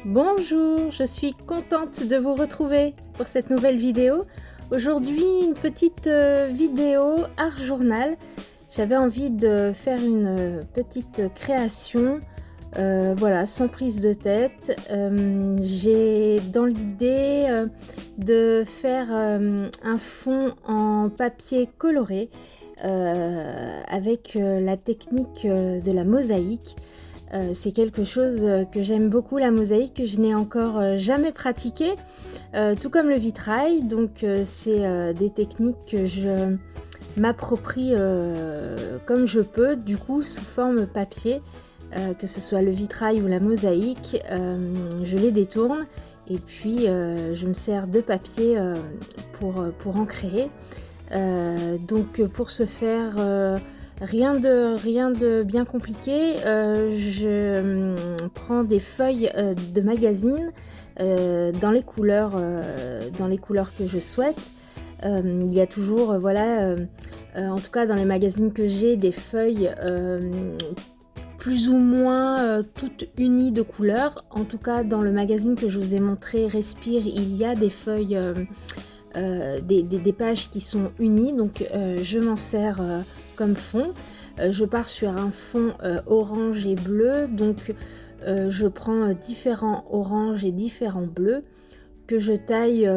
Bonjour, je suis contente de vous retrouver pour cette nouvelle vidéo. Aujourd'hui, une petite vidéo art journal. J'avais envie de faire une petite création, voilà, sans prise de tête. J'ai dans l'idée de faire un fond en papier coloré avec la technique de la mosaïque. C'est quelque chose que j'aime beaucoup, la mosaïque, que je n'ai encore jamais pratiqué, tout comme le vitrail. Donc c'est des techniques que je m'approprie comme je peux, du coup sous forme papier, que ce soit le vitrail ou la mosaïque. Je les détourne et puis je me sers de papier pour en créer. Donc pour ce faire, rien de bien compliqué. Je prends des feuilles de magazine dans les couleurs que je souhaite. Il y a toujours, voilà, en tout cas dans les magazines que j'ai, des feuilles plus ou moins toutes unies de couleurs. En tout cas dans le magazine que je vous ai montré, Respire, il y a des feuilles, des pages qui sont unies. Donc je m'en sers comme fond. Je pars sur un fond orange et bleu, donc je prends différents oranges et différents bleus que je taille.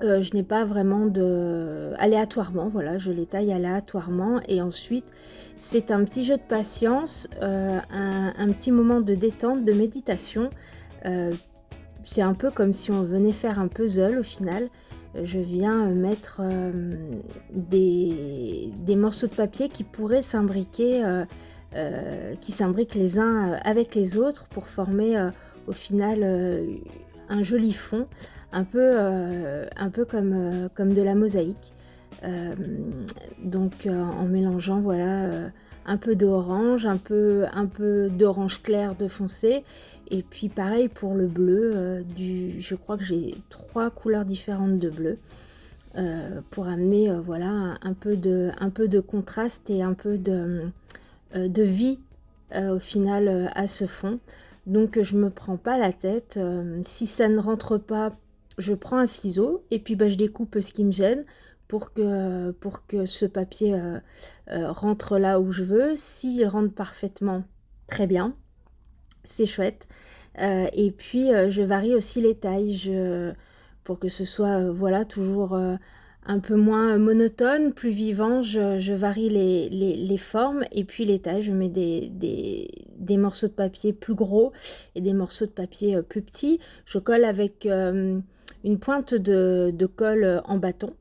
Je n'ai pas vraiment de aléatoirement, voilà, je les taille aléatoirement et ensuite c'est un petit jeu de patience, un petit moment de détente, de méditation. C'est un peu comme si on venait faire un puzzle au final. Je viens mettre des morceaux de papier qui pourraient s'imbriquer, qui s'imbriquent les uns avec les autres pour former au final un joli fond, un peu comme de la mosaïque. Donc en mélangeant, voilà, un peu d'orange, un peu d'orange clair de foncé. Et puis pareil pour le bleu, je crois que j'ai 3 couleurs différentes de bleu pour amener voilà, un peu de contraste et un peu de vie au final à ce fond. Donc je me prends pas la tête. Si ça ne rentre pas, je prends un ciseau et puis je découpe ce qui me gêne pour que ce papier rentre là où je veux. S'il rentre parfaitement, très bien. C'est chouette. Et puis je varie aussi les tailles pour que ce soit voilà, toujours un peu moins monotone, plus vivant. Je varie les formes et puis les tailles. Je mets des morceaux de papier plus gros et des morceaux de papier plus petits. Je colle avec une pointe de colle en bâton.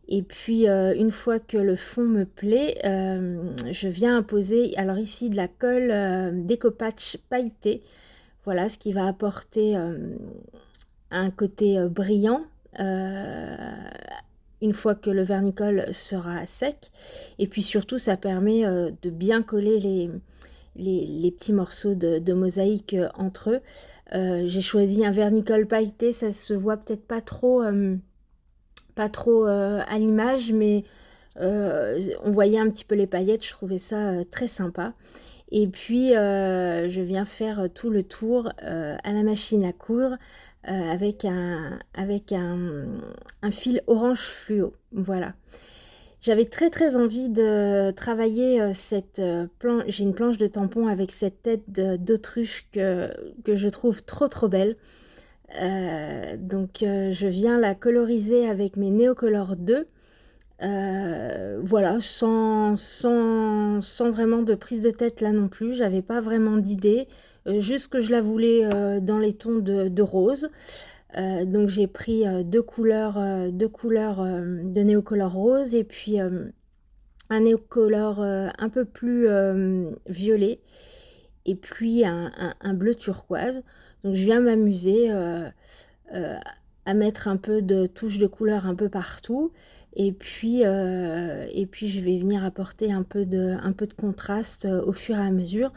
Et puis une fois que le fond me plaît, je viens apposer, alors ici, de la colle découpage pailleté. Voilà, ce qui va apporter un côté brillant une fois que le vernicole sera sec. Et puis surtout, ça permet de bien coller les petits morceaux de mosaïque entre eux. J'ai choisi un vernicole pailleté, ça se voit peut-être pas trop à l'image, mais on voyait un petit peu les paillettes. Je trouvais ça très sympa. Et puis je viens faire tout le tour à la machine à coudre avec un fil orange fluo. Voilà. J'avais très envie de travailler cette planche. J'ai une planche de tampon avec cette tête d'autruche que je trouve trop belle. Donc je viens la coloriser avec mes Neocolor 2. Voilà, sans vraiment de prise de tête là non plus. J'avais pas vraiment d'idée, juste que je la voulais dans les tons de rose. Donc j'ai pris deux couleurs de Neocolor rose et puis un Neocolor un peu plus violet et puis un bleu turquoise. Donc je viens m'amuser euh, à mettre un peu de touches de couleur un peu partout. Et puis je vais venir apporter un peu de contraste au fur et à mesure.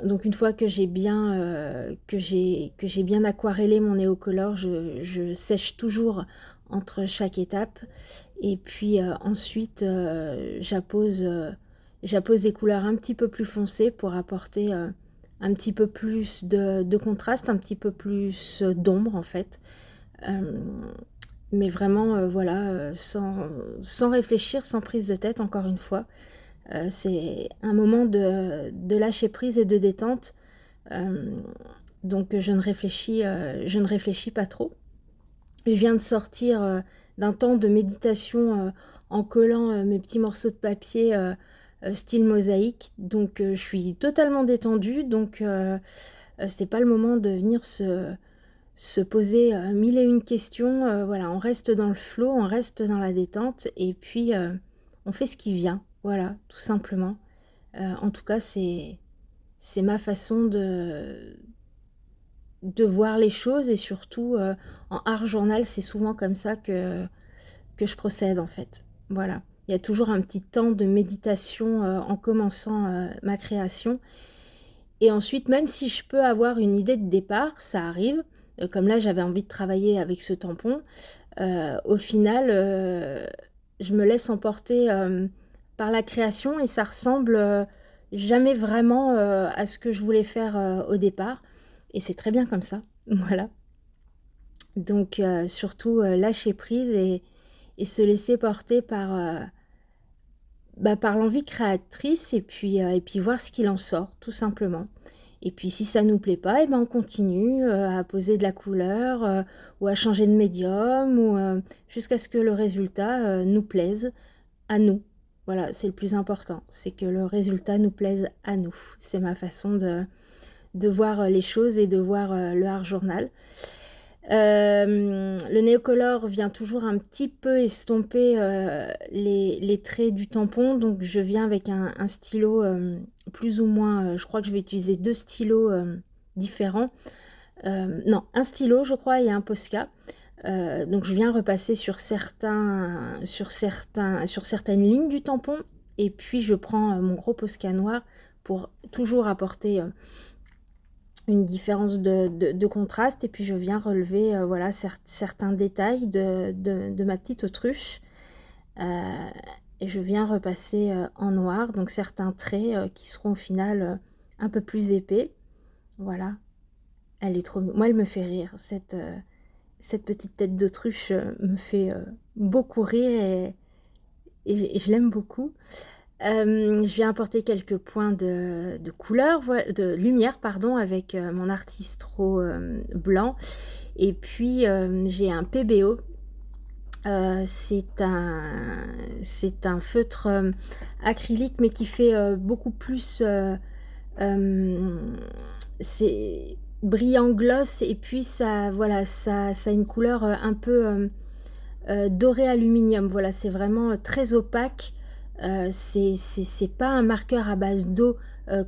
Donc une fois que j'ai bien, bien aquarellé mon néocolore, je sèche toujours entre chaque étape. Et puis ensuite, j'appose des couleurs un petit peu plus foncées pour apporter un petit peu plus de contraste, un petit peu plus d'ombre en fait. Mais vraiment, voilà, sans réfléchir, sans prise de tête, encore une fois. C'est un moment de lâcher prise et de détente. Hem, donc je ne réfléchis pas trop. Je viens de sortir, d'un temps de méditation, en collant, mes petits morceaux de papier, style mosaïque. Donc je suis totalement détendue, donc c'est pas le moment de venir se poser, 1000 et une questions, voilà, on reste dans le flow, on reste dans la détente et puis, on fait ce qui vient, voilà, tout simplement. En tout cas, c'est ma façon de voir les choses et surtout, en art journal, c'est souvent comme ça que je procède, en fait. Voilà. Il y a toujours un petit temps de méditation, en commençant, ma création et ensuite, même si je peux avoir une idée de départ, ça arrive, comme là, j'avais envie de travailler avec ce tampon, au final, je me laisse emporter, par la création et ça ressemble, jamais vraiment, à ce que je voulais faire, au départ et c'est très bien comme ça. Voilà. Donc surtout, lâcher prise et se laisser porter par, bah, par l'envie créatrice et puis voir ce qu'il en sort, tout simplement. Et puis si ça nous plaît pas et ben on continue, à poser de la couleur, ou à changer de médium ou, jusqu'à ce que le résultat, nous plaise à nous. Voilà, c'est le plus important, c'est que le résultat nous plaise à nous. C'est ma façon de voir, les choses et de voir, le art journal. Le Neocolor vient toujours un petit peu estomper, les traits du tampon, donc je viens avec un stylo, plus ou moins, je crois que je vais utiliser 2 stylos, différents. Non, un stylo je crois et un Posca. Donc je viens repasser sur certaines lignes du tampon et puis je prends, mon gros Posca noir pour toujours apporter, une différence de contraste et puis je viens relever, voilà certains détails de ma petite autruche, heu et je viens repasser, en noir, donc certains traits, qui seront au final, un peu plus épais. Voilà, elle est trop moi elle me fait rire cette petite tête d'autruche, me fait, beaucoup rire et je l'aime beaucoup. Je viens apporter quelques points de couleur, de lumière pardon, avec, mon Artistro, blanc et puis, j'ai un PBO, c'est un feutre, acrylique mais qui fait, beaucoup plus, hem, c'est brillant gloss et puis ça voilà, ça a une couleur, un peu, doré aluminium, voilà, c'est vraiment, très opaque. C'est pas un marqueur à base d'eau,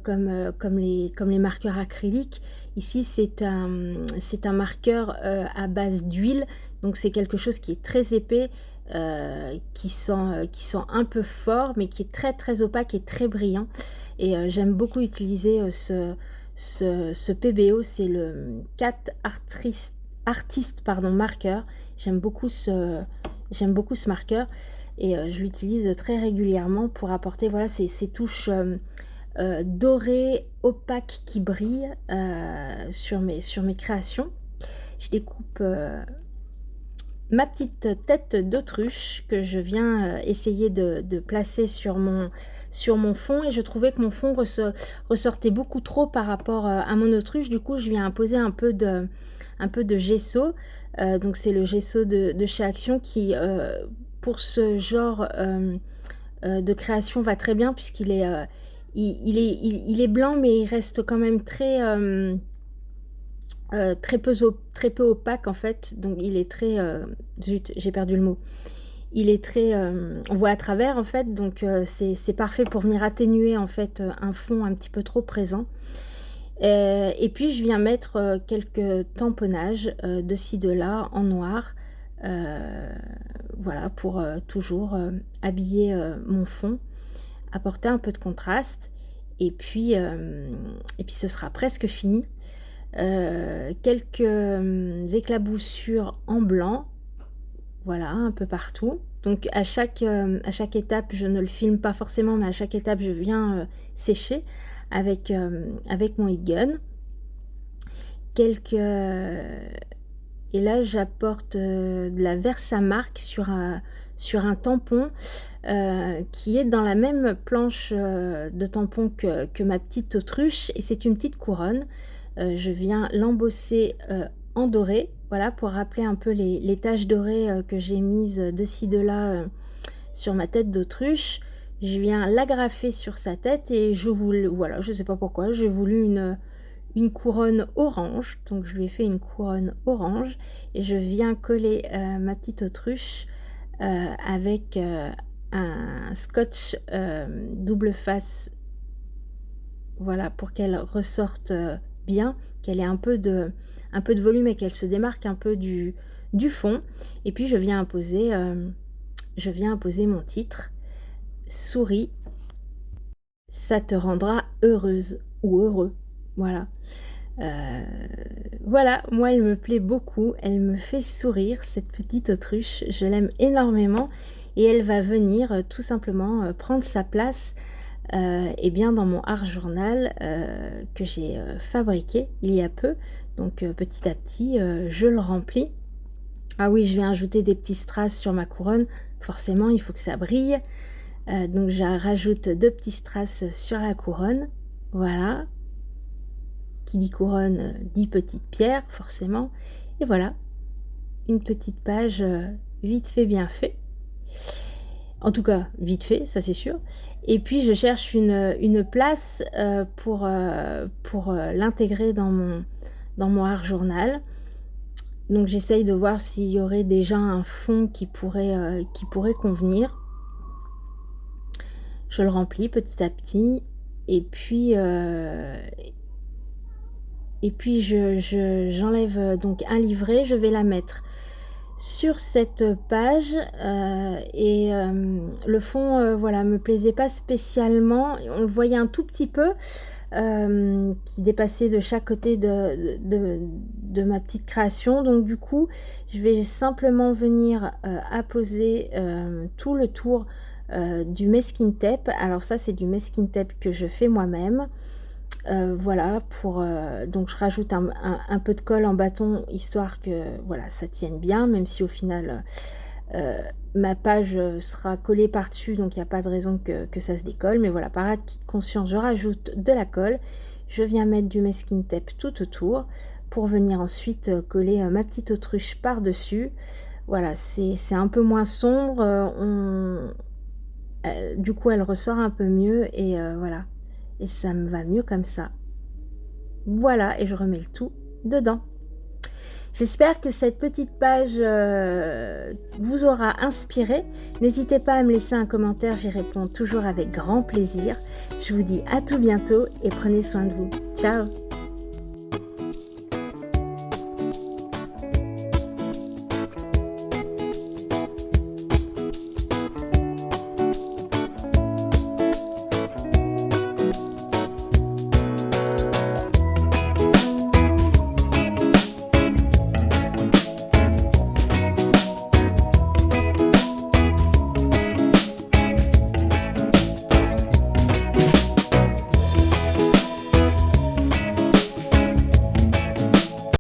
comme les marqueurs acryliques. Ici, c'est un marqueur, à base d'huile, donc c'est quelque chose qui est très épais, qui sent un peu fort, mais qui est très, très opaque et très brillant et j'aime beaucoup utiliser, ce PBO, c'est le Cat Artist pardon, marqueur. J'aime beaucoup ce marqueur et je l'utilise très régulièrement pour apporter voilà ces touches, dorées, opaques qui brillent, sur mes créations. Je découpe, ma petite tête d'autruche que je viens, essayer de placer sur mon fond et je trouvais que mon fond ressortait beaucoup trop par rapport, à mon autruche. Du coup, je viens apposer un peu de gesso, donc c'est le gesso de chez Action qui, pour ce genre, de création va très bien puisqu'il est, il est blanc mais il reste quand même très peu opaque en fait, donc il est très, zut, j'ai perdu le mot. Il est très, on voit à travers en fait, donc c'est parfait pour venir atténuer en fait, un fond un petit peu trop présent. Et puis je viens mettre, quelques tamponnages, de ci de là en noir, heu, voilà pour, toujours, habiller, mon fond, apporter un peu de contraste et puis ce sera presque fini. Quelques, éclaboussures en blanc, voilà, un peu partout. Donc à chaque étape, je ne le filme pas forcément, mais à chaque étape, je viens, sécher avec mon heat gun. Et là j'apporte de la Versamark sur un tampon qui est dans la même planche de tampon que ma petite autruche, et c'est une petite couronne. Je viens l'embosser en doré, voilà, pour rappeler un peu les taches dorées que j'ai mises de ci de là sur ma tête d'autruche. Je viens l'agrafer sur sa tête et voilà, je sais pas pourquoi, j'ai voulu une couronne orange, donc je lui ai fait une couronne orange et je viens coller ma petite autruche avec un scotch double face, voilà, pour qu'elle ressorte bien, qu'elle ait un peu de volume et qu'elle se démarque un peu du fond. Et puis je viens imposer mon titre: souris, ça te rendra heureuse ou heureux. Voilà. Voilà, moi elle me plaît beaucoup, elle me fait sourire, cette petite autruche, je l'aime énormément, et elle va venir tout simplement prendre sa place et bien dans mon art journal que j'ai fabriqué il y a peu. Donc petit à petit je le remplis. Ah oui, je vais ajouter des petits strass sur ma couronne, forcément il faut que ça brille. Donc je rajoute 2 petits strass sur la couronne, voilà. Qui dit couronne dit petite pierre, forcément. Et voilà, une petite page vite fait, bien fait. En tout cas, vite fait, ça c'est sûr. Et puis je cherche une place pour l'intégrer dans mon art journal. Donc j'essaye de voir s'il y aurait déjà un fond qui pourrait convenir. Je le remplis petit à petit. Et puis j'enlève donc un livret, je vais la mettre sur cette page le fond voilà, me plaisait pas spécialement, on le voyait un tout petit peu qui dépassait de chaque côté de ma petite création. Donc du coup je vais simplement venir apposer tout le tour du masking tape. Alors ça c'est du masking tape que je fais moi-même. Voilà, donc je rajoute un peu de colle en bâton, histoire que voilà, ça tienne bien, même si au final ma page sera collée par dessus, donc il n'y a pas de raison que ça se décolle. Mais voilà, par acquis de conscience, je rajoute de la colle, je viens mettre du masking tape tout autour pour venir ensuite coller ma petite autruche par dessus. Voilà, c'est un peu moins sombre, du coup elle ressort un peu mieux, et voilà, et ça me va mieux comme ça. Voilà, et je remets le tout dedans. J'espère que cette petite page vous aura inspiré. N'hésitez pas à me laisser un commentaire, j'y réponds toujours avec grand plaisir. Je vous dis à tout bientôt et prenez soin de vous. Ciao!